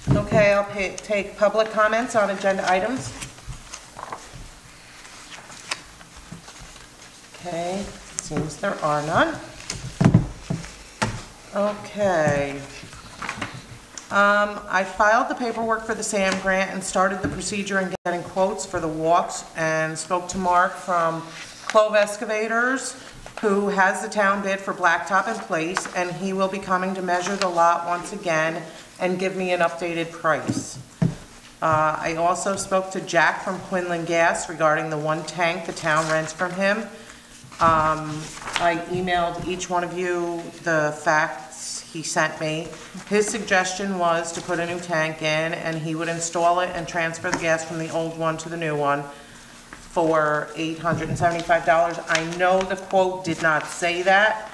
Okay, I'll take public comments on agenda items. Okay, seems there are none. Okay. I filed the paperwork for the SAM grant and started the procedure in getting quotes for the walks, and spoke to Mark from Clove Excavators, who has the town bid for blacktop in place, and he will be coming to measure the lot once again and give me an updated price. I also spoke to Jack from Quinlan Gas regarding the one tank the town rents from him. I emailed each one of you the facts he sent me. His suggestion was to put a new tank in, and he would install it and transfer the gas from the old one to the new one for $875. I know the quote did not say that.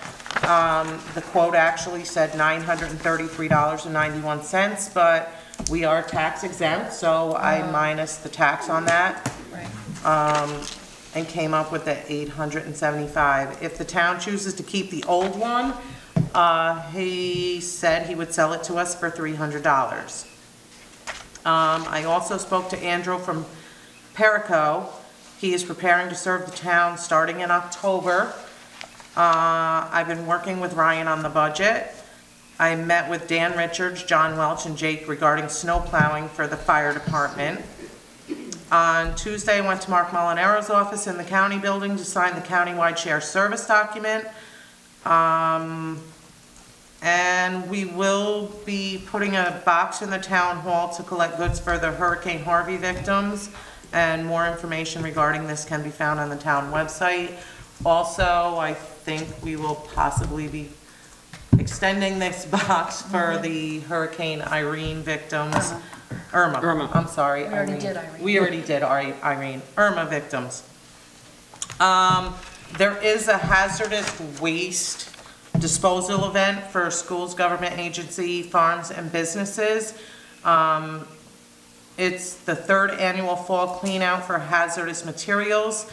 The quote actually said $933.91, but we are tax exempt, so I minus the tax on that. Right. And came up with the $875. If the town chooses to keep the old one, he said he would sell it to us for $300. I also spoke to Andrew from Perico. He is preparing to serve the town starting in October. I've been working with Ryan on the budget. I met with Dan Richards, John Welch, and Jake regarding snow plowing for the fire department. On Tuesday, I went to Mark Molinaro's office in the county building to sign the countywide share service document. And we will be putting a box in the town hall to collect goods for the Hurricane Harvey victims, and more information regarding this can be found on the town website. Also, I think we will possibly be extending this box for the Hurricane Irene victims. Irma. I'm sorry. We already did Irene. We already did Irene. Irma victims. There is a hazardous waste disposal event for schools, government agency, farms, and businesses. It's the 3rd annual fall clean out for hazardous materials.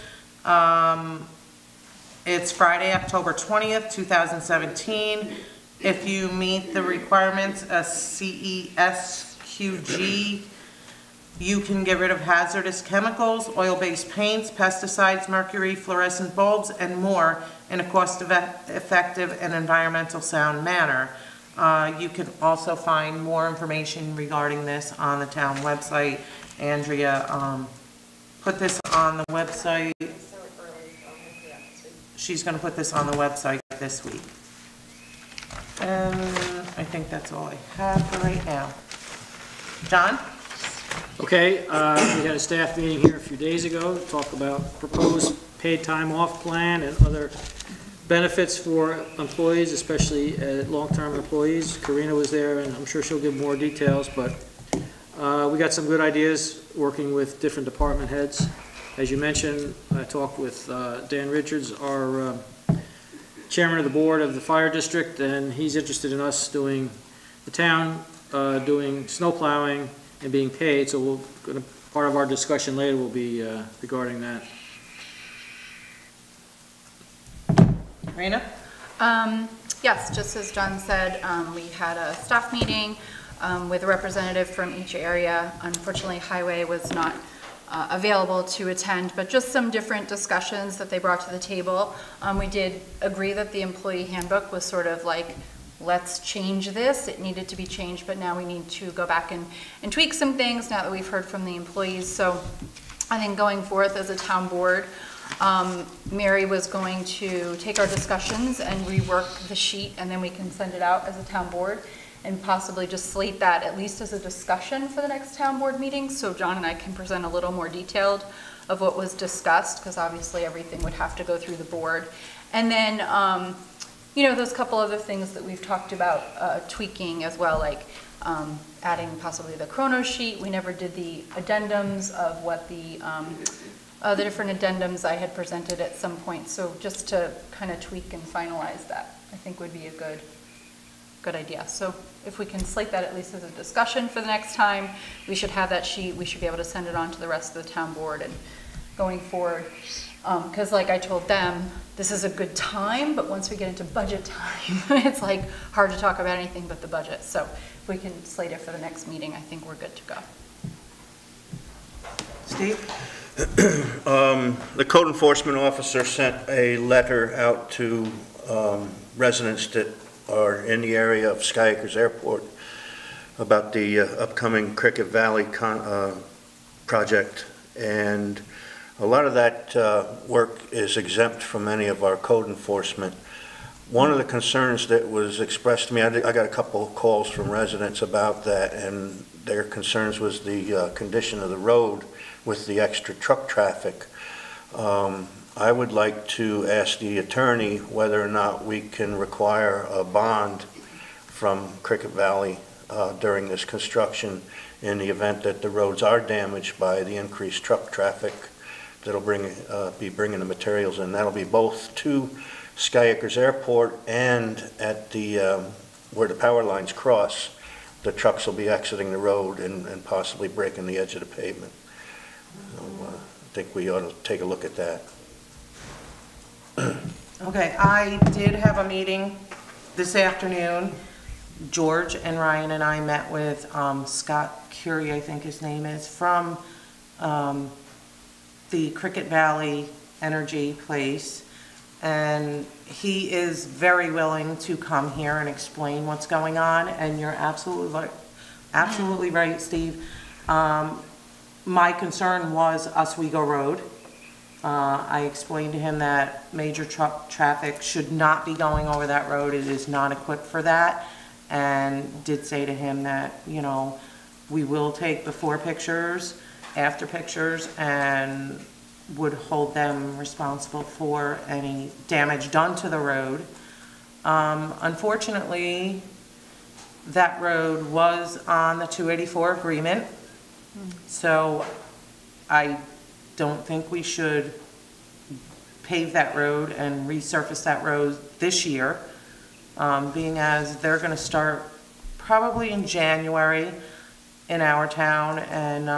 It's Friday, October 20th, 2017. If you meet the requirements of CESQG, you can get rid of hazardous chemicals, oil-based paints, pesticides, mercury, fluorescent bulbs, and more in a cost-effective and environmental sound manner. You can also find more information regarding this on the town website. Andrea put this on the website. She's going to put this on the website this week. And I think that's all I have for right now. John? Okay, we had a staff meeting here a few days ago to talk about proposed paid time off plan and other benefits for employees, especially long-term employees. Karina was there, and I'm sure she'll give more details, but we got some good ideas working with different department heads. As you mentioned, I talked with Dan Richards, our chairman of the board of the fire district, and he's interested in us doing the town, doing snow plowing and being paid, so part of our discussion later will be regarding that. Rena? Yes, just as John said, we had a staff meeting with a representative from each area. Unfortunately, Highway was not available to attend, but just some different discussions that they brought to the table. We did agree that the employee handbook was sort of like, let's change this. It needed to be changed, but now we need to go back and tweak some things now that we've heard from the employees. So I think going forth as a town board, Mary was going to take our discussions and rework the sheet, and then we can send it out as a town board and possibly just slate that at least as a discussion for the next town board meeting, so John and I can present a little more detailed of what was discussed, because obviously everything would have to go through the board. And then you know, those couple other things that we've talked about tweaking as well, like adding possibly the chrono sheet. We never did the addendums of what the different addendums I had presented at some point. So just to kind of tweak and finalize that, I think would be a good idea. So if we can slate that at least as a discussion for the next time, we should have that sheet. We should be able to send it on to the rest of the town board and going forward. Because like I told them, this is a good time, but once we get into budget time, it's like hard to talk about anything but the budget. So if we can slate it for the next meeting, I think we're good to go. Steve? The code enforcement officer sent a letter out to residents that are in the area of Sky Acres Airport about the upcoming Cricket Valley project, and a lot of that work is exempt from any of our code enforcement. One of the concerns that was expressed to me, I got a couple of calls from residents about that, and their concerns was the condition of the road with the extra truck traffic. I would like to ask the attorney whether or not we can require a bond from Cricket Valley during this construction in the event that the roads are damaged by the increased truck traffic that'll be bringing the materials in. That'll be both to Sky Acres Airport and at the where the power lines cross. The trucks will be exiting the road and possibly breaking the edge of the pavement. So, I think we ought to take a look at that. Okay, I did have a meeting this afternoon. George and Ryan and I met with Scott Curie, I think his name is, from the Cricket Valley Energy place, and he is very willing to come here and explain what's going on, and you're absolutely right, Steve. My concern was Oswego Road. I explained to him that major truck traffic should not be going over that road. It is not equipped for that, and did say to him that, you know, we will take before pictures, after pictures, and would hold them responsible for any damage done to the road. Unfortunately, that road was on the 284 agreement, so I don't think we should pave that road and resurface that road this year, being as they're going to start probably in January in our town, and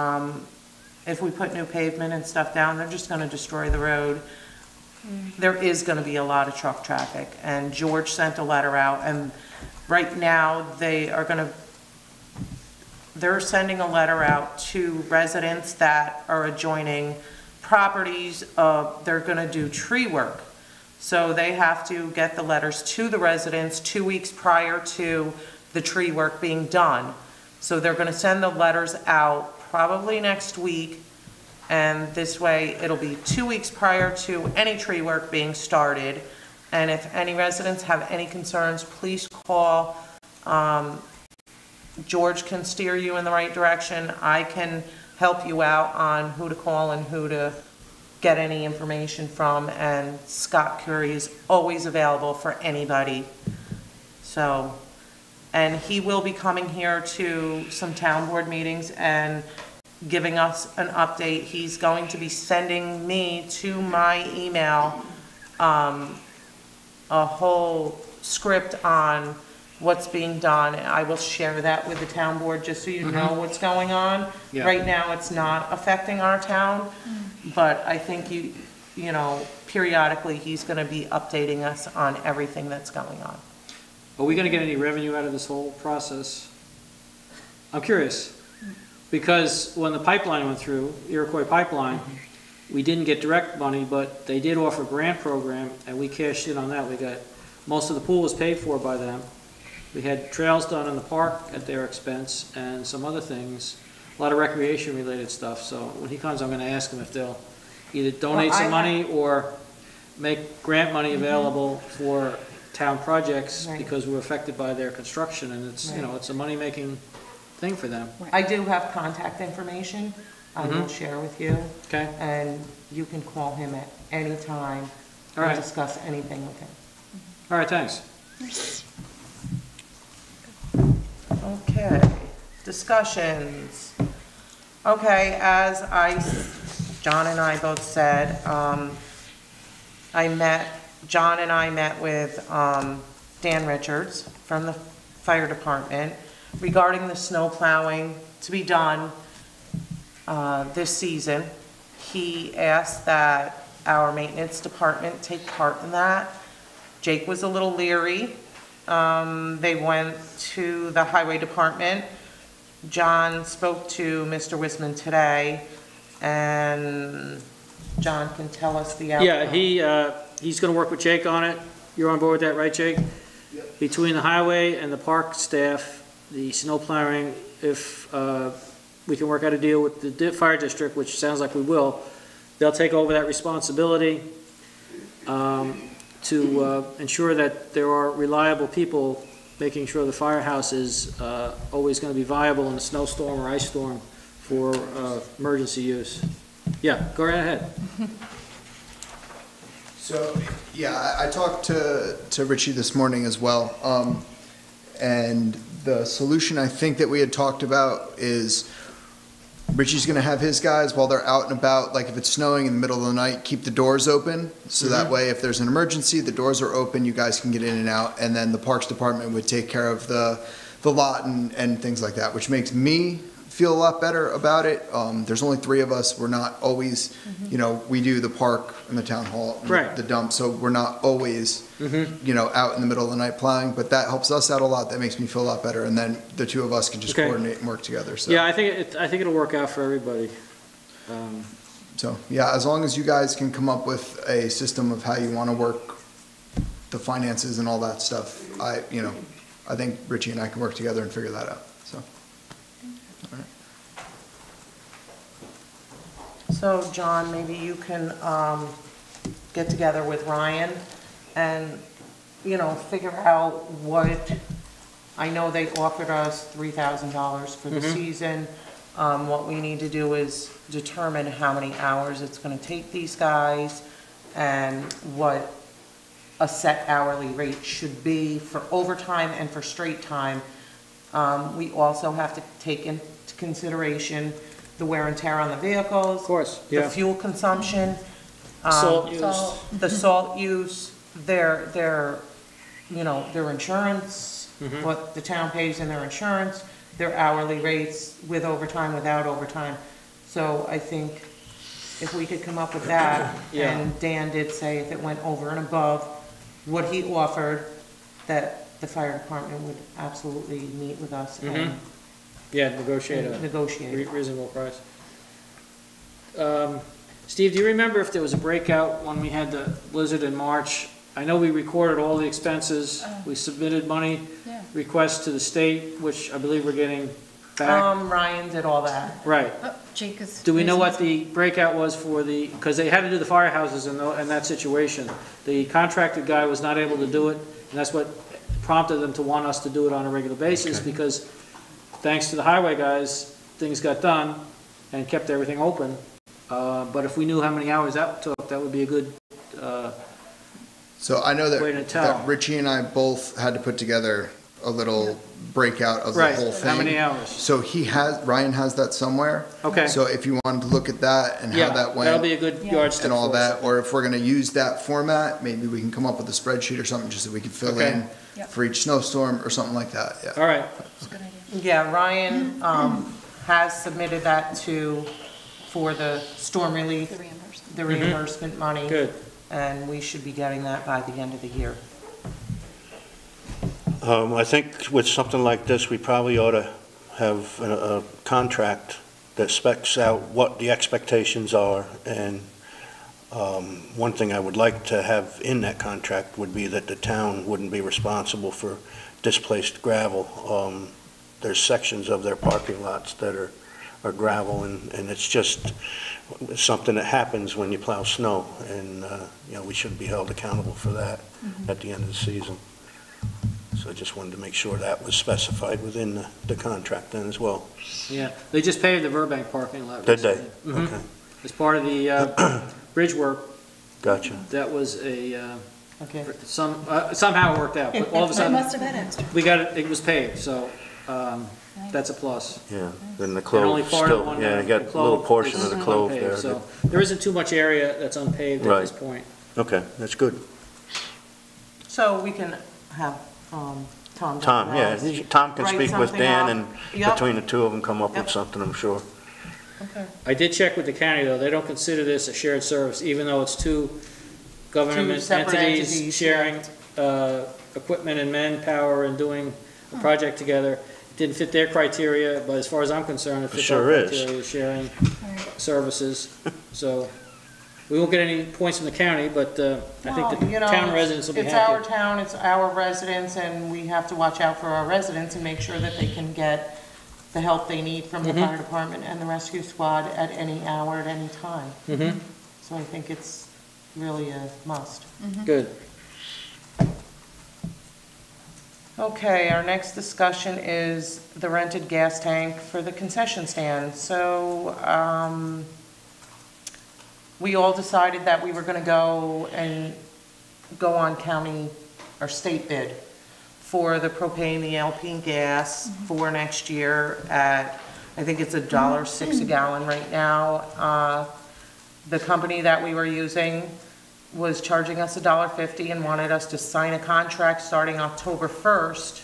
if we put new pavement and stuff down, they're just going to destroy the road. There is going to be a lot of truck traffic, and George sent a letter out, and right now they're sending a letter out to residents that are adjoining properties. They're going to do tree work. So they have to get the letters to the residents 2 weeks prior to the tree work being done. So they're going to send the letters out probably next week, and this way it'll be 2 weeks prior to any tree work being started. And if any residents have any concerns, please call. George can steer you in the right direction. I can help you out on who to call and who to get any information from, and Scott Curie is always available for anybody. So, and he will be coming here to some town board meetings and giving us an update. He's going to be sending me to my email a whole script on what's being done. I will share that with the town board just so you know what's going on. Yeah. Right now, it's not affecting our town, but I think you know, periodically he's going to be updating us on everything that's going on. Are we going to get any revenue out of this whole process? I'm curious, because when the pipeline went through, Iroquois Pipeline, we didn't get direct money, but they did offer a grant program, and we cashed in on that. We got, most of the pool was paid for by them. We had trails done in the park at their expense and some other things, a lot of recreation related stuff. So when he comes, I'm going to ask him if they'll either donate some money or make grant money available for town projects, because we're affected by their construction, and it's, you know, it's a money-making thing for them. I do have contact information I will share with you. Okay. And you can call him at any time All right. and discuss anything with him. All right, thanks. Okay, discussions. Okay, as John and I both said, John and I met with Dan Richards from the fire department regarding the snow plowing to be done this season. he asked that our maintenance department take part in that. Jake was a little leery. They went to the highway department. John spoke to Mr. Wisman today, and John can tell us the outcome. Yeah, he's gonna work with Jake on it. You're on board with that, right, Jake? Yep. Between the highway and the park staff, the snow plowing, if we can work out a deal with the fire district, which sounds like we will, they'll take over that responsibility to ensure that there are reliable people making sure the firehouse is always going to be viable in a snowstorm or ice storm for emergency use. Yeah, go right ahead. So, yeah, I talked to Richie this morning as well. And the solution I think that we had talked about is Richie's gonna have his guys while they're out and about, like if it's snowing in the middle of the night, keep the doors open. So that way, if there's an emergency, the doors are open, you guys can get in and out. And then the Parks Department would take care of the lot and things like that, which makes me feel a lot better about it. There's only 3 of us. We're not always, you know, we do the park and the town hall, and Right. the dump, so we're not always, you know, out in the middle of the night plowing, but that helps us out a lot. That makes me feel a lot better. And then the 2 of us can just Okay. coordinate and work together, so. Yeah, I think it'll work out for everybody. So, yeah, as long as you guys can come up with a system of how you want to work the finances and all that stuff, I think Richie and I can work together and figure that out, so. So, John, maybe you can get together with Ryan and, you know, figure out what, I know they offered us $3,000 for the season. What we need to do is determine how many hours it's gonna take these guys and what a set hourly rate should be for overtime and for straight time. We also have to take into consideration the wear and tear on the vehicles. Of course, The yeah. fuel consumption. Salt use. The salt use, their insurance, what the town pays in their insurance, their hourly rates with overtime, without overtime. So I think if we could come up with that, Yeah. and Dan did say if it went over and above what he offered, that the fire department would absolutely meet with us and Yeah, negotiate a negotiate. reasonable price. Steve, do you remember if there was a breakout when we had the blizzard in March? I know we recorded all the expenses. We submitted money Yeah. requests to the state, which I believe we're getting back. Ryan did all that. Right. Oh, Jake is. Do we know what the breakout was for because they had to do the firehouses in that situation. The contracted guy was not able to do it, and that's what prompted them to want us to do it on a regular basis, because thanks to the highway guys, things got done and kept everything open. But if we knew how many hours that took, that would be a good, So I know Way to tell. that Richie and I both had to put together a little breakout of the right, whole thing. how many hours? So Ryan has that somewhere. Okay. So if you wanted to look at that and Yeah, how that that'll went be a good yardstick and all for us. that, or if we're gonna use that format, maybe we can come up with a spreadsheet or something just so we can fill Okay. in Yep. for each snowstorm or something like that, yeah. All right, Good idea. Yeah, Ryan has submitted that for the storm relief, The reimbursement. the reimbursement money. good. And we should be getting that by the end of the year. I think with something like this, we probably ought to have a contract that specs out what the expectations are. And one thing I would like to have in that contract would be that the town wouldn't be responsible for displaced gravel. There's sections of their parking lots that are gravel, and it's just something that happens when you plow snow. And, we shouldn't be held accountable for that at the end of the season. So I just wanted to make sure that was specified within the contract then as well. Yeah, they just paved the Burbank parking lot. Did they? recently. Mhm. Okay, As part of the bridge work, gotcha. that was Okay. somehow it worked out, but all of a It sudden, must have been extra. we got it was paved, so that's a plus. Yeah, then the And only clove part of still, one, yeah, the you got a little clove portion is of the clove unpaved, there. So there isn't too much area that's unpaved at this Right. point. Okay, that's good. So we can have Tom. Tom, yeah, Tom can Write speak with something Dan, up. and Yep. between the 2 of them, come up with Yep. something, I'm sure. Okay. I did check with the county, though, they don't consider this a shared service, even though it's two government separate entities entities, sharing equipment and manpower and doing a project together. It didn't fit their criteria, but as far as I'm concerned, it fits our Sure is. criteria, sharing services. So, we won't get any points from the county, but I think Well, the you know, town residents will be It's our happy. town, it's our residents, and we have to watch out for our residents and make sure that they can get the help they need from the Mm-hmm. fire department and the rescue squad at any hour, at any time. Mhm. So I think it's really a must. Good. Okay, our next discussion is the rented gas tank for the concession stand. So, we all decided that we were gonna go on county or state bid for the propane, the LP and gas for next year at, I think it's $1.06 a gallon right now. The company that we were using was charging us $1.50 and wanted us to sign a contract starting October 1st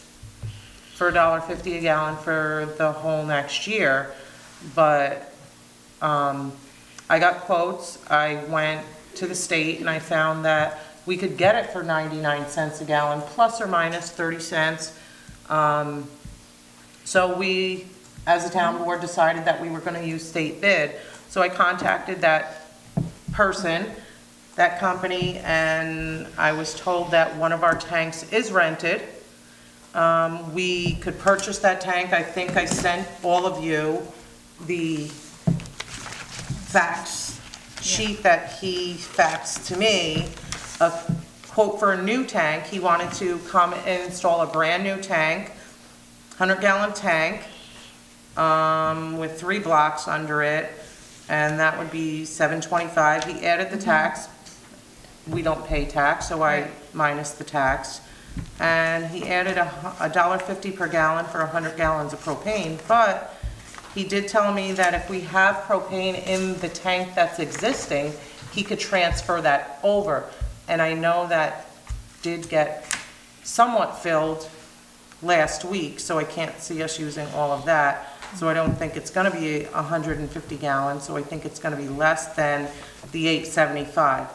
for $1.50 a gallon for the whole next year. But I got quotes, I went to the state and I found that we could get it for 99 cents a gallon, plus or minus 30 cents. So we, as a town board, decided that we were gonna use state bid. So I contacted that person, that company, and I was told that one of our tanks is rented. We could purchase that tank. I think I sent all of you the fax sheet that he faxed to me, a quote for a new tank. He wanted to come and install a brand-new tank, 100-gallon tank, with 3 blocks under it, and that would be $725. He added the tax. We don't pay tax, so I minus the tax. And he added $1.50 per gallon for 100 gallons of propane, but he did tell me that if we have propane in the tank that's existing, he could transfer that over. And I know that did get somewhat filled last week, so I can't see us using all of that. So I don't think it's gonna be 150 gallons, so I think it's gonna be less than the 875.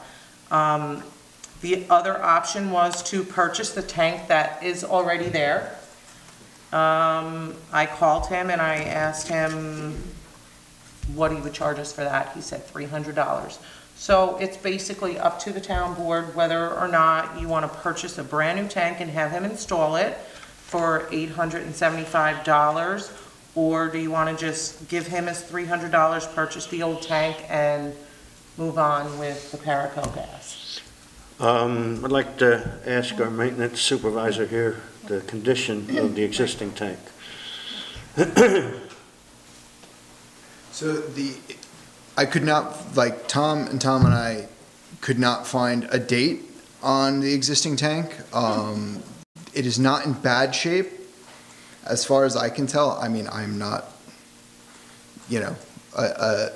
The other option was to purchase the tank that is already there. I called him and I asked him what he would charge us for that. He said $300. So it's basically up to the town board whether or not you want to purchase a brand new tank and have him install it for $875, or do you want to just give him his $300, purchase the old tank, and move on with the Paraco gas? I'd like to ask our maintenance supervisor here the condition of the existing tank. So I could not, like, Tom and I could not find a date on the existing tank. It is not in bad shape, as far as I can tell. I mean, I'm not, you know, a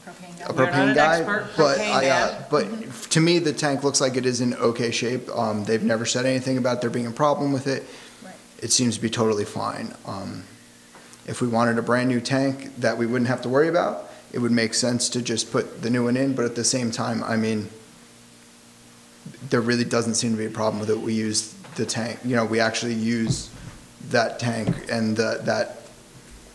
You're not propane an guy, expert but propane man. but to me, the tank looks like it is in okay shape. They've never said anything about there being a problem with it. Right. It seems to be totally fine. If we wanted a brand-new tank that we wouldn't have to worry about, it would make sense to just put the new one in, but at the same time, I mean, there really doesn't seem to be a problem with it. We use the tank, you know, we actually use that tank, and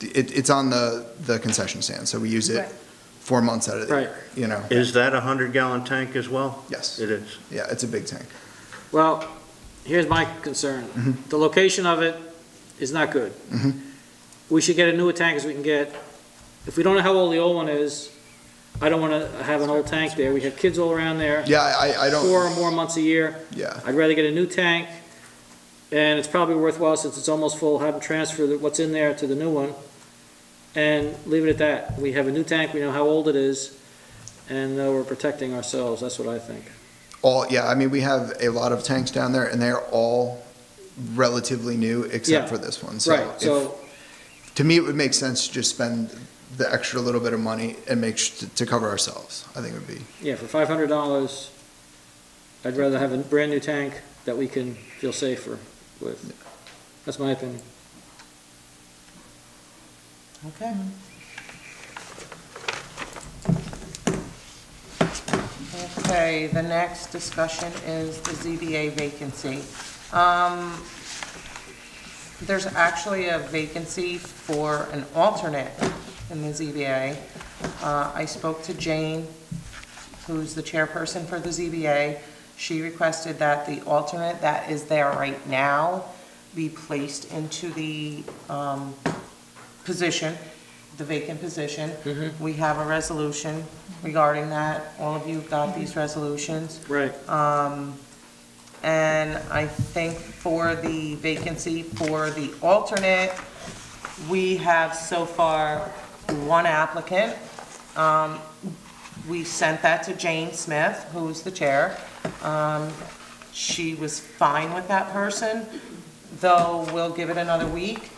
it's on the concession stand, so we use it Right. 4 months out of the Right. year, you know? Is that a 100-gallon tank as well? Yes. It is. Yeah, it's a big tank. Well, here's my concern. The location of it is not good. We should get as new a tank as we can get. If we don't know how old the old one is, I don't want to have an old tank there. We have kids all around there. Yeah, I don't. 4 or more months a year. Yeah. I'd rather get a new tank, and it's probably worthwhile, since it's almost full, have them transfer what's in there to the new one, and leave it at that. We have a new tank, we know how old it is, and we're protecting ourselves. That's what I think. Yeah, I mean, we have a lot of tanks down there, and they're all relatively new, except Yeah. for this one. So Right, so, to me, it would make sense to just spend the extra little bit of money and to cover ourselves. I think it would be. yeah, for $500, I'd rather have a brand-new tank that we can feel safer with. That's my opinion. Okay. Okay, the next discussion is the ZBA vacancy. There's actually a vacancy for an alternate in the ZBA. I spoke to Jane, who's the chairperson for the ZBA. She requested that the alternate that is there right now be placed into the position, the vacant position. We have a resolution regarding that. All of you got these resolutions. Right. And I think for the vacancy for the alternate, we have so far one applicant. We sent that to Jane Smith, who's the chair. She was fine with that person, though we'll give it another week.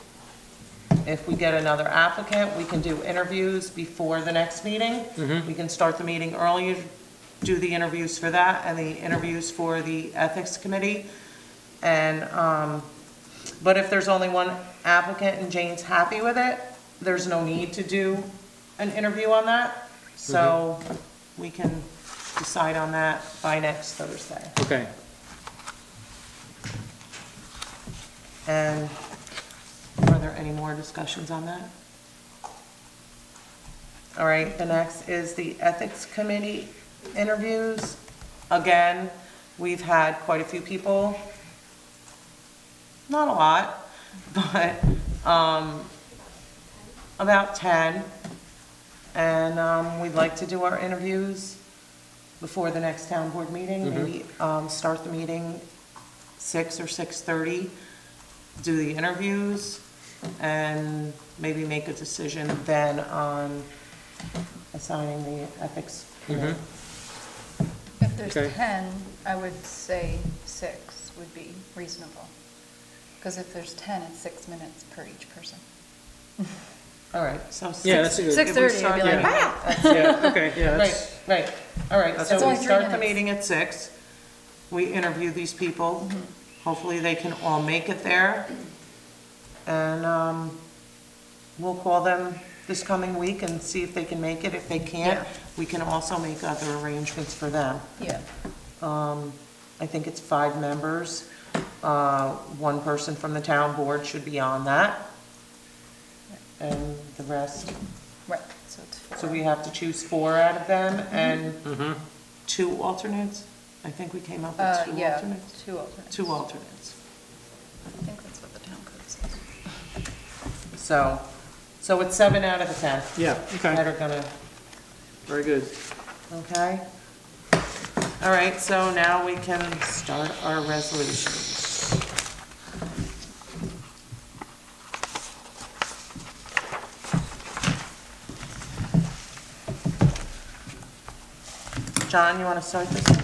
If we get another applicant, we can do interviews before the next meeting. We can start the meeting earlier, do the interviews for that and the interviews for the ethics committee. And, but if there's only one applicant and Jane's happy with it, there's no need to do an interview on that. So we can decide on that by next Thursday. Okay. And are there any more discussions on that? All right, the next is the ethics committee interviews. Again, we've had quite a few people, not a lot, but about 10. And we'd like to do our interviews before the next town board meeting. Maybe start the meeting 6 or 6:30, do the interviews, and maybe make a decision then on assigning the ethics committee. If there's Okay. 10, I would say 6 would be reasonable. Because if there's 10, it's 6 minutes per each person. All right, so Yeah, that's a good. 6:30, you'd be like, Yeah. wow! Yeah, okay, yeah, that's, Right, all right, That's so It's we only 3 start the minutes. meeting at 6. We interview these people. Hopefully they can all make it there. And we'll call them this coming week and see if they can make it. If they can't, Yeah. we can also make other arrangements for them. Yeah. I think it's 5 members. One person from the town board should be on that. And the rest, Right, so it's 4. so we have to choose 4 out of them and 2 alternates? I think we came up with 2 Yeah, alternates. 2 alternates. 2 alternates. I think that's what the town code says. So it's 7 out of the 10 yeah, that okay, are gonna, very good. okay? All right, so now we can start our resolutions. John, you want to start this one?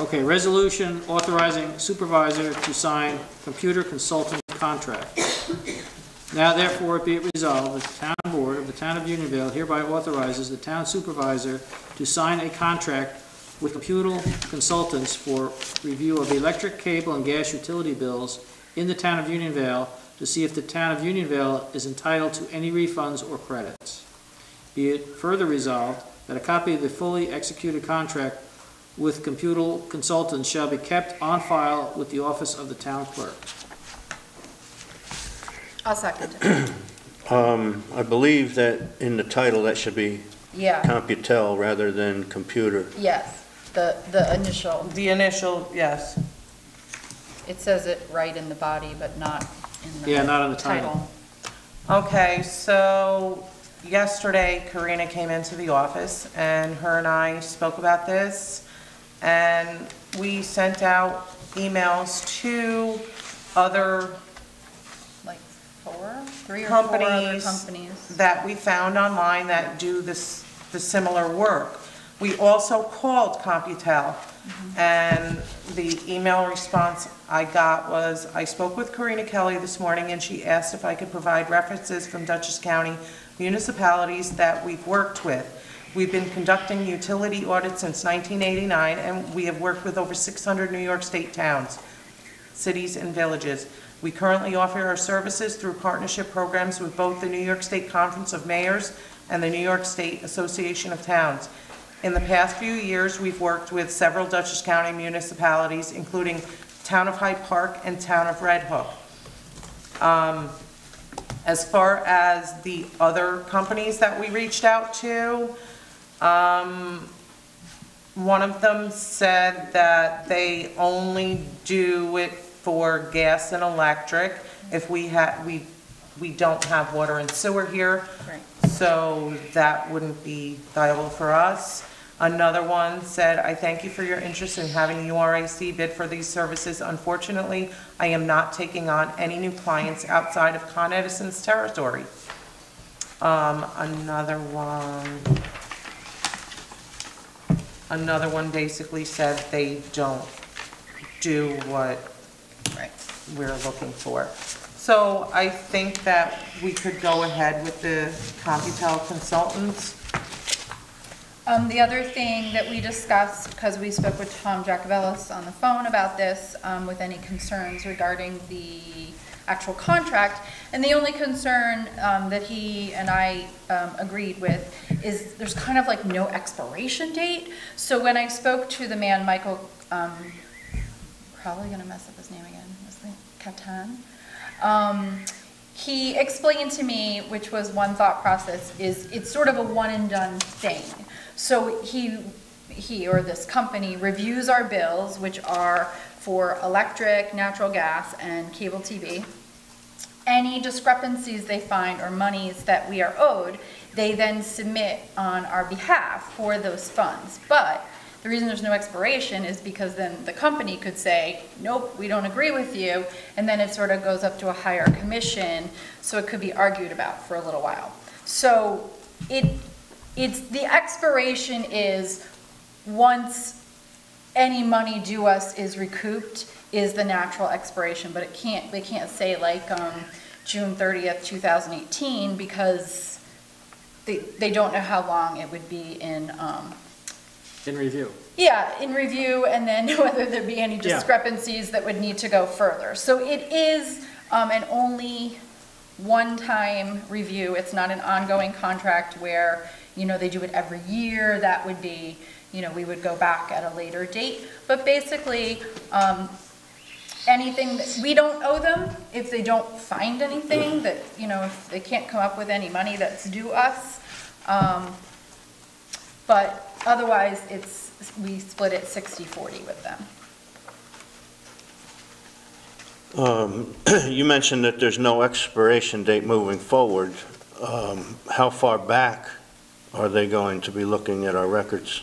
Okay, resolution authorizing supervisor to sign computer consultant contract. Now therefore be it resolved that the town board of the town of Unionville hereby authorizes the town supervisor to sign a contract with computer consultants for review of electric, cable, and gas utility bills in the town of Unionville to see if the town of Unionville is entitled to any refunds or credits. Be it further resolved that a copy of the fully executed contract with computer consultants shall be kept on file with the office of the town clerk. I'll second it. I believe that in the title, that should be Yeah, Computel rather than computer. yes, the initial, The initial, yes. it says it right in the body, but not in the Yeah, not on the title. Okay, so yesterday Karina came into the office and her and I spoke about this. And we sent out emails to other Like 3 or 4 other companies companies. that we found online that do the similar work. We also called Computel, and the email response I got was, I spoke with Karina Kelly this morning, and she asked if I could provide references from Dutchess County municipalities that we've worked with. We've been conducting utility audits since 1989, and we have worked with over 600 New York State towns, cities, and villages. We currently offer our services through partnership programs with both the New York State Conference of Mayors and the New York State Association of Towns. In the past few years, we've worked with several Dutchess County municipalities, including Town of Hyde Park and Town of Red Hook. As far as the other companies that we reached out to, one of them said that they only do it for gas and electric. If we don't have water and sewer here, Right. so that wouldn't be viable for us. Another one said, I thank you for your interest in having URAC bid for these services. Unfortunately, I am not taking on any new clients outside of Con Edison's territory. Another one basically said they don't do what Right. we're looking for. So I think that we could go ahead with the Computel consultants. The other thing that we discussed, because we spoke with Tom Jacovellis on the phone about this, with any concerns regarding the actual contract, and the only concern that he and I agreed with is there's kind of like no expiration date. So when I spoke to the man, Michael, probably gonna mess up his name again, wasn't it? Catan? He explained to me, which was one thought process, is it's sort of a one and done thing. So he or this company reviews our bills, which are for electric, natural gas, and cable TV. Any discrepancies they find or monies that we are owed, they then submit on our behalf for those funds. But the reason there's no expiration is because then the company could say, nope, we don't agree with you, and then it sort of goes up to a higher commission, so it could be argued about for a little while. So it's the expiration is once any money due us is recouped is the natural expiration, but they can't say like June 30th, 2018, because they don't know how long it would be in review. Yeah, in review, and then whether there'd be any discrepancies that would need to go further. So it is an only one-time review. It's not an ongoing contract where, they do it every year. That would be, we would go back at a later date. But basically, anything that we don't owe them, if they don't find anything that, if they can't come up with any money that's due us. But otherwise, we split it 60-40 with them. You mentioned that there's no expiration date moving forward. How far back are they going to be looking at our records?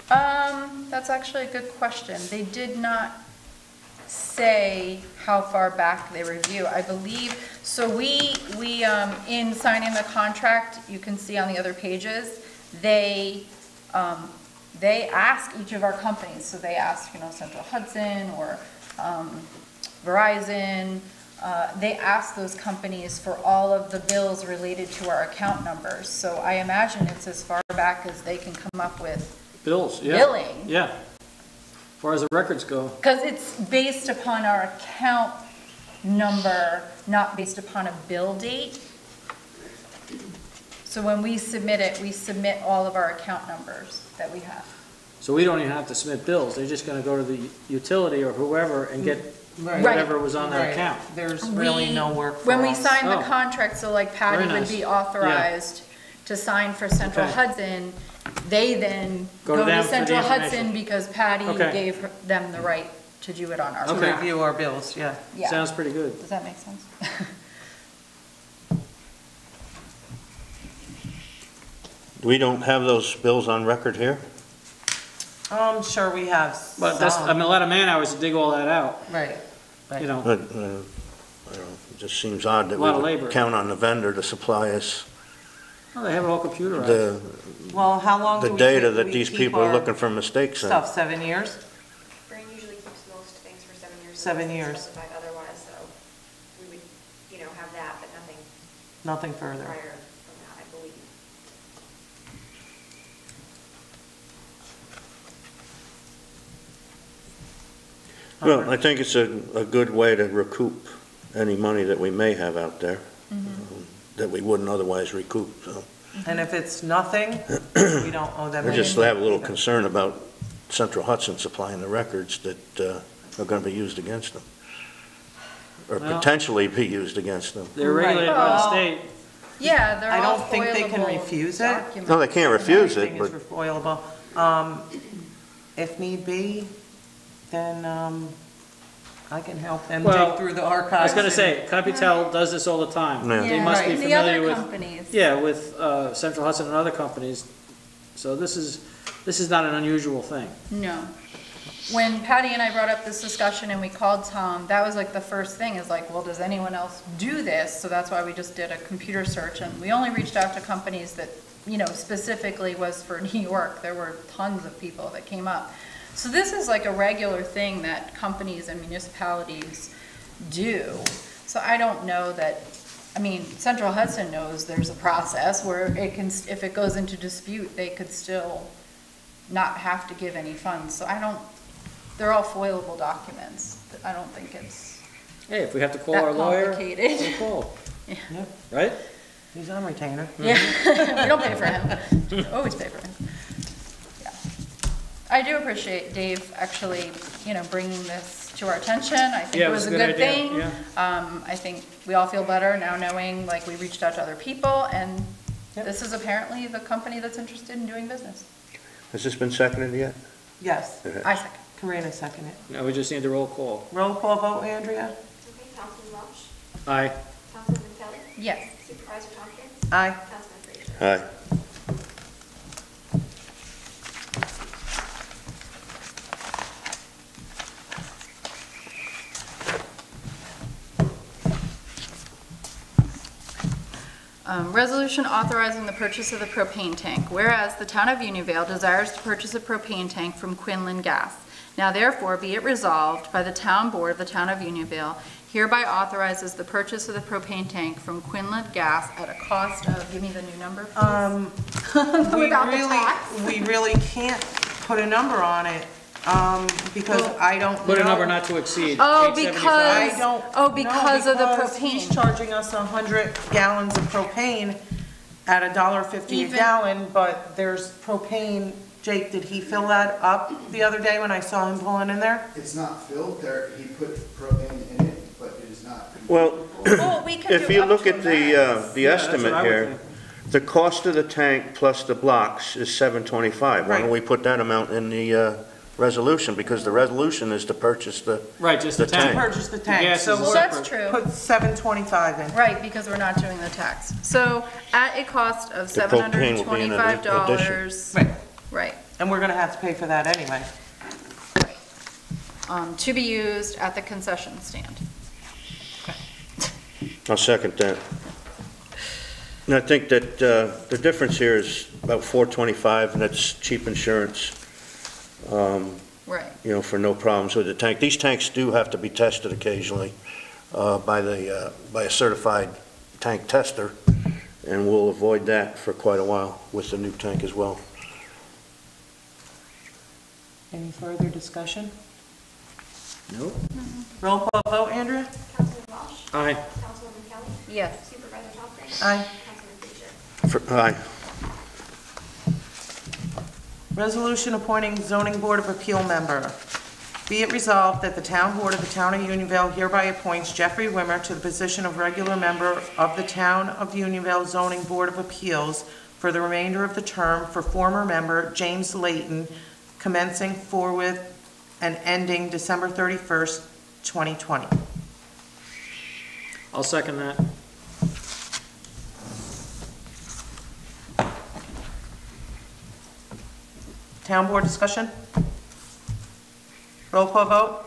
That's actually a good question. They did not say how far back they review. I believe, so we in signing the contract, you can see on the other pages, they ask each of our companies. So they ask, Central Hudson or Verizon. They ask those companies for all of the bills related to our account numbers. So I imagine it's as far back as they can come up with Bills, yeah. billing. Yeah. As far as the records go. Because it's based upon our account number, not based upon a bill date. So when we submit it, we submit all of our account numbers that we have. So we don't even have to submit bills. They're just going to go to the utility or whoever and get Right. whatever was on their Right. account. There's really no work for When we us. sign the Oh. contract, so like Patty Very would nice. be authorized to sign for Central Okay. Hudson, they then Go to go them to for the Central Hudson information. because Patty Okay. gave them the right to do it on our To Okay. behalf. review our bills, yeah. Yeah. Sounds pretty good. Does that make sense? We don't have those bills on record here? I'm sure we have But that's, some. a lot of man hours to dig all that out, Right. you know. But, I don't know, it just seems odd that A lot we of would labor. count on the vendor to supply us Well, they have it all computerized. the, Well, how long do the we data think that we these keep people are our looking for mistakes in. Stuff, 7 years? Brain usually keeps most things for 7 years. 7 unless years. Specified otherwise, so we would, have that, but nothing Nothing further. prior from that, I believe. Well, I think it's a good way to recoup any money that we may have out there, that we wouldn't otherwise recoup, so. And if it's nothing, we don't owe them We any. just have a little concern about Central Hudson supplying the records that are going to be used against them, or Well- potentially be used against them. They're regulated by the Well, state. Yeah, they're I all don't think they can foilable refuse it. documents. No, they can't refuse it, Everything but is foilable. If need be, then I can help them Well, dig through the archives. I was gonna and- say, Capital does this all the time. Yeah. They Yeah, must be and the familiar other with, companies. yeah, with Central Hudson and other companies. So this is not an unusual thing. No. When Patty and I brought up this discussion and we called Tom, that was like the first thing, is like, well, does anyone else do this? So that's why we just did a computer search, and we only reached out to companies that, you know, specifically was for New York. There were tons of people that came up. So this is like a regular thing that companies and municipalities do. So I don't know that, I mean, Central Hudson knows there's a process where it can, if it goes into dispute, they could still not have to give any funds. So I don't, they're all foilable documents. I don't think it's, Hey, if we have to call That our lawyer, complicated. we'll call, yeah. right? He's on retainer. Yeah, we don't pay for him. Always pay for him. Yeah. I do appreciate Dave actually, you know, bringing this to our attention. I think Yeah, it was a good idea, thing. yeah. I think we all feel better now knowing, like, we reached out to other people, and Yep. this is apparently the company that's interested in doing business. has this been seconded yet? Yes, I second. Karina seconded. Now we just need the roll call. Roll call vote, Andrea? Okay, Councilman Welch, Aye. Councilwoman Kelly, Yes. Supervisor Tompkins, Aye. Councilman Frazier. Aye. Resolution authorizing the purchase of the propane tank. Whereas the town of Unionville desires to purchase a propane tank from Quinlan Gas. Now therefore be it resolved by the town board of the town of Unionville hereby authorizes the purchase of the propane tank from Quinlan Gas at a cost of, give me the new number, please. Without the tax. We really can't put a number on it, because I don't know. Put a number not to exceed Oh, 875. I don't. Oh, because of the because He's propane. charging us 100 gallons of propane at $1.50 a Even- gallon, but there's propane. Jake, did he fill that up the other day when I saw him pulling in there? It's not filled there, he put propane in it, but it is not. Well, Well, we can if do you up look to at a the max. Yeah, that's what estimate I would here, think. the cost of the tank plus the blocks is $725. Why don't Right. we put that amount in the resolution? Because the resolution is to purchase the, Right, just the The tank. tank. Purchase the The tank, gas so is Well, we'll that's separate. true. put $725 in. Right, because we're not doing the tax. So at a cost of The propane will be in $725, Right, right, and we're gonna have to pay for that anyway. to be used at the concession stand. I'll second that. And I think that the difference here is about $425, and that's cheap insurance, Right. you know, for no problems with the tank. These tanks do have to be tested occasionally by a certified tank tester, and we'll avoid that for quite a while with the new tank as well. Any further discussion? Nope. Roll call vote, Andrea? Councilman Welch, Aye. Councilwoman Kelly, Yes. Supervisor Tompkins, Aye. Councilman Frazier. Aye. Resolution appointing zoning board of appeal member. Be it resolved that the town board of the town of Unionville hereby appoints Jeffrey Wimmer to the position of regular member of the town of Unionville zoning board of appeals for the remainder of the term for former member James Layton, commencing forthwith and ending December 31st, 2020. I'll second that. Town board discussion? Roll call vote?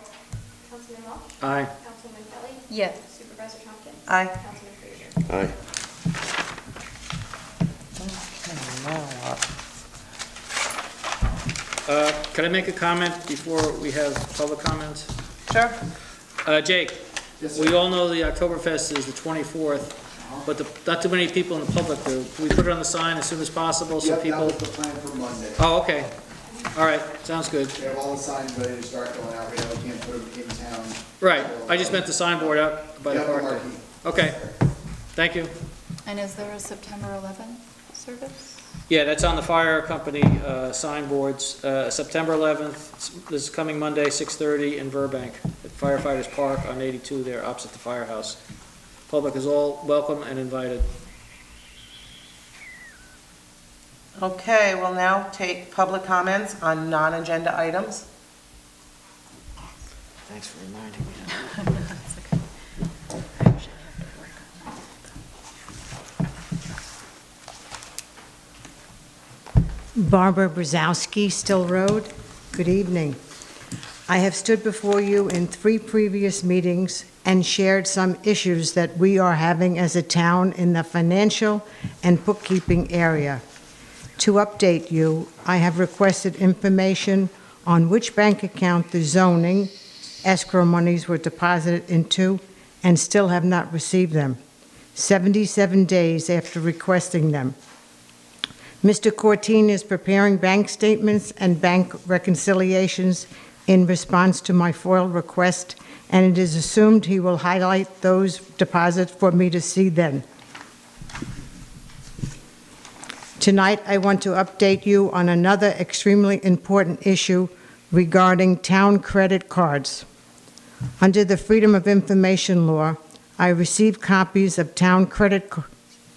Councilman Welch, Aye. Councilwoman Kelly, Yes. Supervisor Tompkins, Aye. Councilman Frazier. Aye. Can I make a comment before we have public comments? Sure. Jake, we all know the Oktoberfest is the 24th, but not too many people in the public do. Can we put it on the sign as soon as possible so Yep, that people? was the plan for Monday. Oh, okay. All right, sounds good. We have all the signs ready to start going out, we know we can't put them in town. Right, I just meant the signboard out by the Yeah, park. marquee. Okay, thank you. And is there a September 11th service? Yeah, that's on the fire company signboards, September 11th, this is coming Monday, 6:30 in Burbank, at Firefighters Park on 82 there, opposite the firehouse. Public is all welcome and invited. Okay, we'll now take public comments on non-agenda items. Thanks for reminding me. That's okay. I actually have to work on that. Barbara Brzezowski, Still Road. Good evening. I have stood before you in 3 previous meetings and shared some issues that we are having as a town in the financial and bookkeeping area. To update you, I have requested information on which bank account the zoning escrow monies were deposited into and still have not received them, 77 days after requesting them. Mr. Courtine is preparing bank statements and bank reconciliations in response to my FOIL request, and it is assumed he will highlight those deposits for me to see then. Tonight, I want to update you on another extremely important issue regarding town credit cards. Under the Freedom of Information Law, I received copies of town credit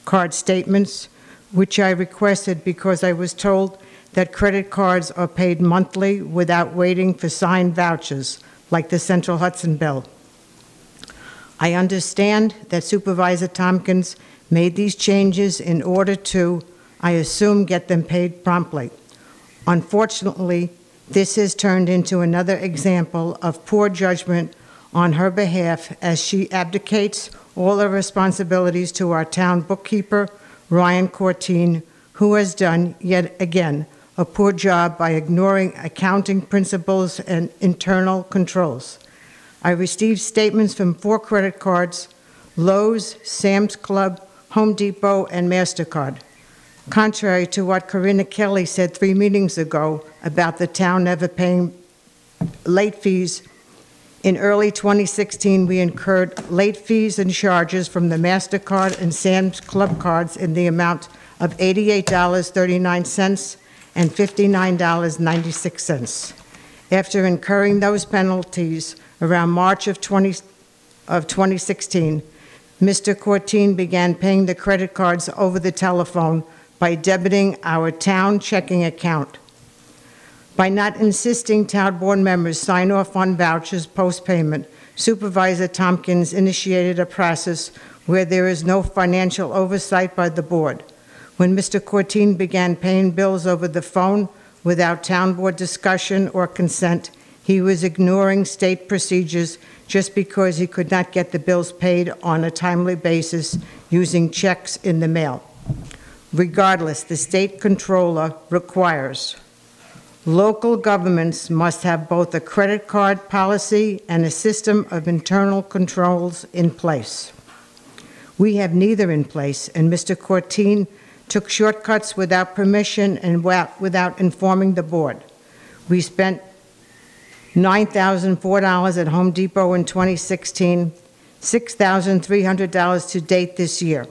card statements, which I requested because I was told that credit cards are paid monthly without waiting for signed vouchers, like the Central Hudson bill. I understand that Supervisor Tompkins made these changes in order to, I assume, get them paid promptly. Unfortunately, this has turned into another example of poor judgment on her behalf as she abdicates all her responsibilities to our town bookkeeper, Ryan Courtine, who has done, yet again, a poor job by ignoring accounting principles and internal controls. I received statements from 4 credit cards, Lowe's, Sam's Club, Home Depot, and MasterCard. Contrary to what Corinna Kelly said 3 meetings ago about the town never paying late fees, in early 2016, we incurred late fees and charges from the MasterCard and Sam's Club cards in the amount of $88.39 and $59.96. After incurring those penalties around March of 2016, Mr. Courtine began paying the credit cards over the telephone by debiting our town checking account. By not insisting town board members sign off on vouchers post-payment, Supervisor Tompkins initiated a process where there is no financial oversight by the board. When Mr. Courtine began paying bills over the phone without town board discussion or consent, he was ignoring state procedures just because he could not get the bills paid on a timely basis using checks in the mail. Regardless, the state controller requires local governments must have both a credit card policy and a system of internal controls in place. We have neither in place, and Mr. Courtine took shortcuts without permission and without informing the board. We spent $9,004 at Home Depot in 2016, $6,300 to date this year.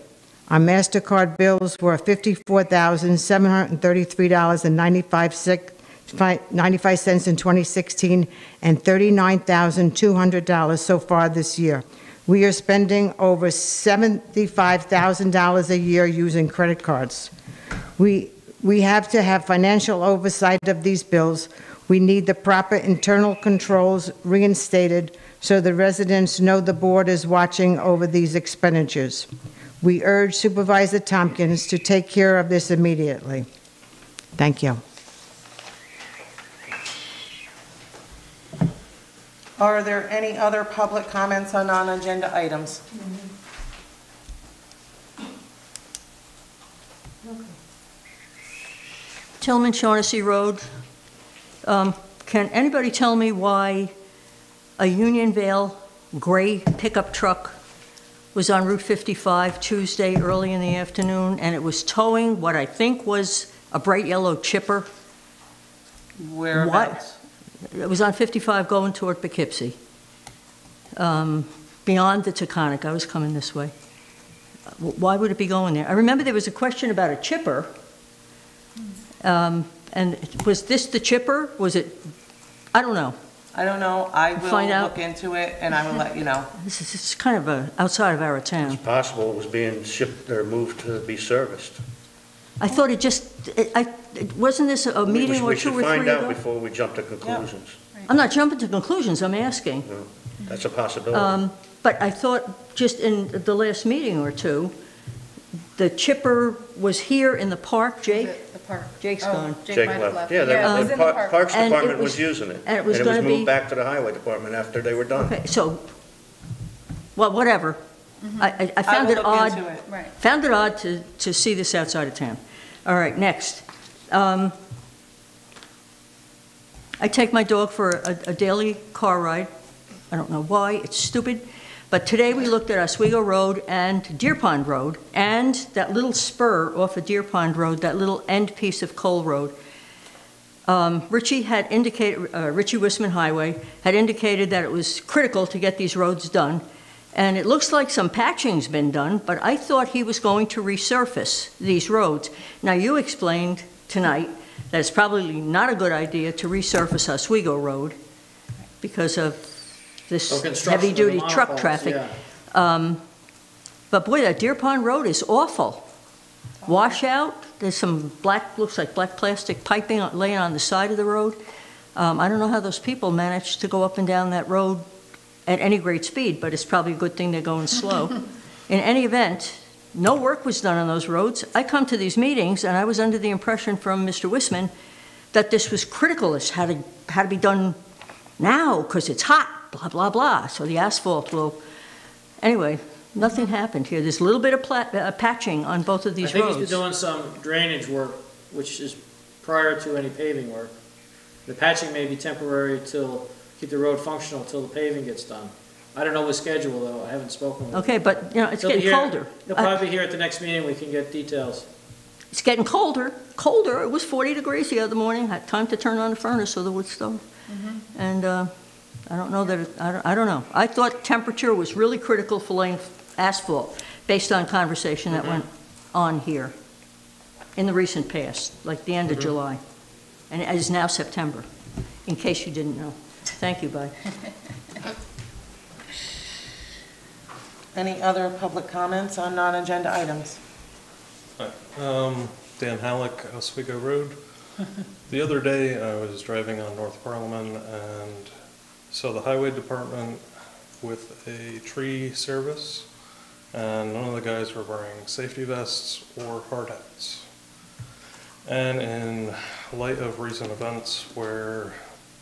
Our MasterCard bills were $54,733.95 in 2016 and $39,200 so far this year. We are spending over $75,000 a year using credit cards. We have to have financial oversight of these bills. We need the proper internal controls reinstated so the residents know the board is watching over these expenditures. We urge Supervisor Tompkins to take care of this immediately. Thank you. Are there any other public comments on non-agenda items? Tillman Shaughnessy Road. Can anybody tell me why a Unionvale gray pickup truck was on Route 55 Tuesday early in the afternoon, and it was towing what I think was a bright yellow chipper? Whereabouts? It was on 55 going toward Poughkeepsie. Beyond the Taconic, I was coming this way. Why would it be going there? I remember there was a question about a chipper. And was this the chipper? Was it, I don't know. I don't know. I will Find out. look into it and I will let you know. This is kind of outside of our town. It's possible it was being shipped or moved to be serviced. I thought wasn't this a meeting or We two should or three find out ago? before we jump to conclusions. I'm not jumping to conclusions, I'm asking. No, that's a possibility. But I thought just in the last meeting or two, the chipper was here in the park, Jake? The park. Jake's Oh, gone. Jake Jake might have left. left. Yeah, it was the in the park. Parks And it Department was was- using it. and it was gonna be- moved back to the Highway Department after they were done. Okay, so, well, whatever. I I found will it look odd. into it. Right. Found it odd to see this outside of town. All right, next. I take my dog for a daily car ride. I don't know why, it's stupid. But today we looked at Oswego Road and Deer Pond Road, and that little spur off of Deer Pond Road, that little end piece of Cole Road. Richie had indicated, Richie Wisman Highway had indicated that it was critical to get these roads done. And it looks like some patching's been done, but I thought he was going to resurface these roads. Now, you explained tonight that it's probably not a good idea to resurface Oswego Road because of this So construction of the heavy-duty truck monopoles, traffic. yeah. But boy, that Deer Pond Road is awful. Washout, there's some looks like black plastic piping laying on the side of the road. I don't know how those people manage to go up and down that road at any great speed, but it's probably a good thing they're going slow. In any event, no work was done on those roads. I come to these meetings, and I was under the impression from Mr. Wisman that this was critical. This had to be done now because it's hot, blah, blah, blah. So the asphalt will, anyway, nothing happened here. There's a little bit of patching on both of these I think he's roads. been doing some drainage work, which is prior to any paving work. The patching may be temporary till, keep the road functional till the paving gets done. I don't know his schedule, though, I haven't spoken with him. Okay, but, you know, it's He'll be getting here- colder. He'll probably be here at the next meeting, we can get details. It's getting colder. It was 40 degrees the other morning. Had time to turn on the furnace or the wood stove. And I don't know that, I don't know. I thought temperature was really critical for laying asphalt, based on conversation that went on here in the recent past, like the end of July. And it is now September, in case you didn't know. Thank you, bye. Any other public comments on non-agenda items? Hi, Dan Halleck, Oswego Road. The other day, I was driving on North Parliament and saw the highway department with a tree service, and none of the guys were wearing safety vests or hard hats. And in light of recent events where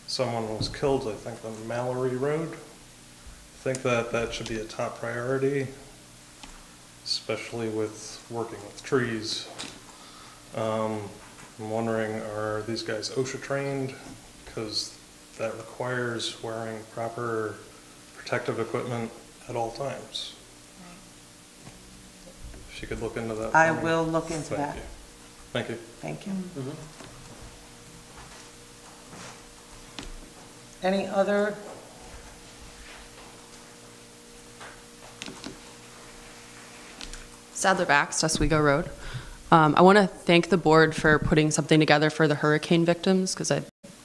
someone was killed, I think on Mallory Road, I think that that should be a top priority, especially with working with trees. I'm wondering, are these guys OSHA trained? Because that requires wearing proper protective equipment at all times. If you could look into that. I for me. will look into Thank that. you. Thank you. Thank you. Any other? Sadler Bax, Oswego Road. I want to thank the board for putting something together for the hurricane victims, because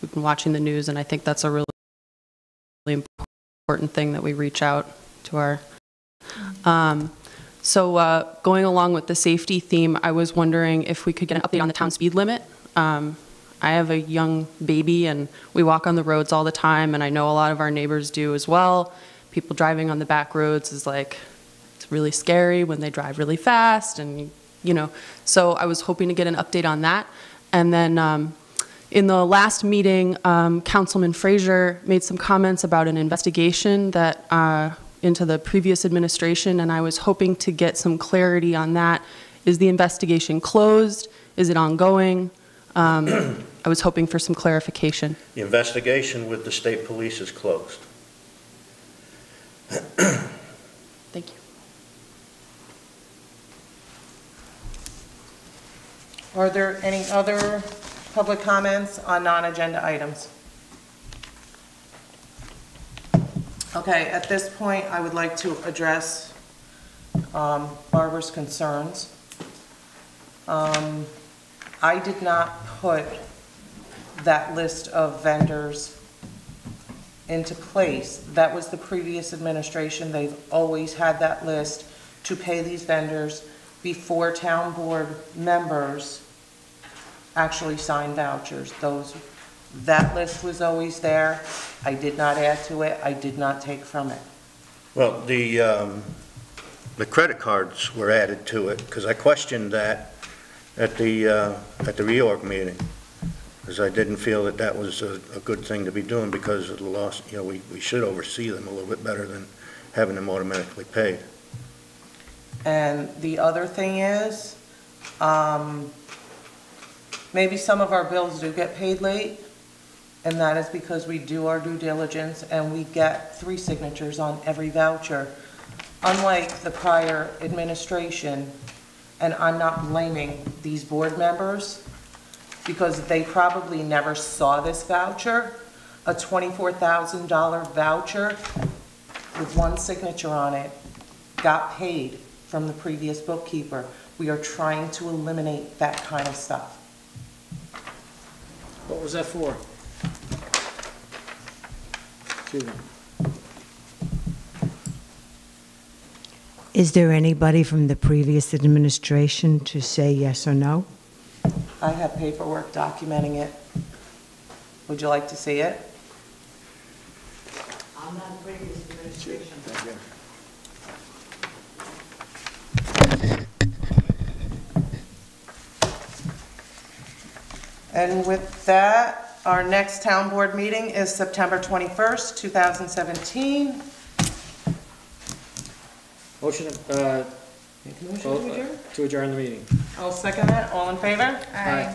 we've been watching the news, and I think that's a really important thing that we reach out to our. So going along with the safety theme, I was wondering if we could get an update on the town speed limit. I have a young baby, and we walk on the roads all the time, and I know a lot of our neighbors do as well. People driving on the back roads is like, it's really scary when they drive really fast, and you know, so I was hoping to get an update on that. And then in the last meeting, Councilman Frazier made some comments about an investigation that into the previous administration, and I was hoping to get some clarity on that. Is the investigation closed? Is it ongoing? I was hoping for some clarification. The investigation with the state police is closed. Thank you. Are there any other Public comments on non-agenda items. Okay, at this point, I would like to address Barbara's concerns. I did not put that list of vendors into place. That was the previous administration. They've always had that list to pay these vendors before town board members actually sign vouchers. That list was always there. I did not add to it. I did not take from it. Well, the credit cards were added to it, because I questioned that at the reorg meeting, because I didn't feel that that was a good thing to be doing because of the loss. You know, we should oversee them a little bit better than having them automatically paid. And the other thing is, maybe some of our bills do get paid late, and that is because we do our due diligence and we get 3 signatures on every voucher. Unlike the prior administration, and I'm not blaming these board members, because they probably never saw this voucher, a $24,000 voucher with 1 signature on it got paid from the previous bookkeeper. We are trying to eliminate that kind of stuff. What was that for? Excuse me. Is there anybody from the previous administration to say yes or no? I have paperwork documenting it. Would you like to see it? I'm not the previous administration. And with that, our next town board meeting is September 21st, 2017. Motion Make a motion to adjourn? to adjourn the meeting. I'll second that. All in favor? Aye.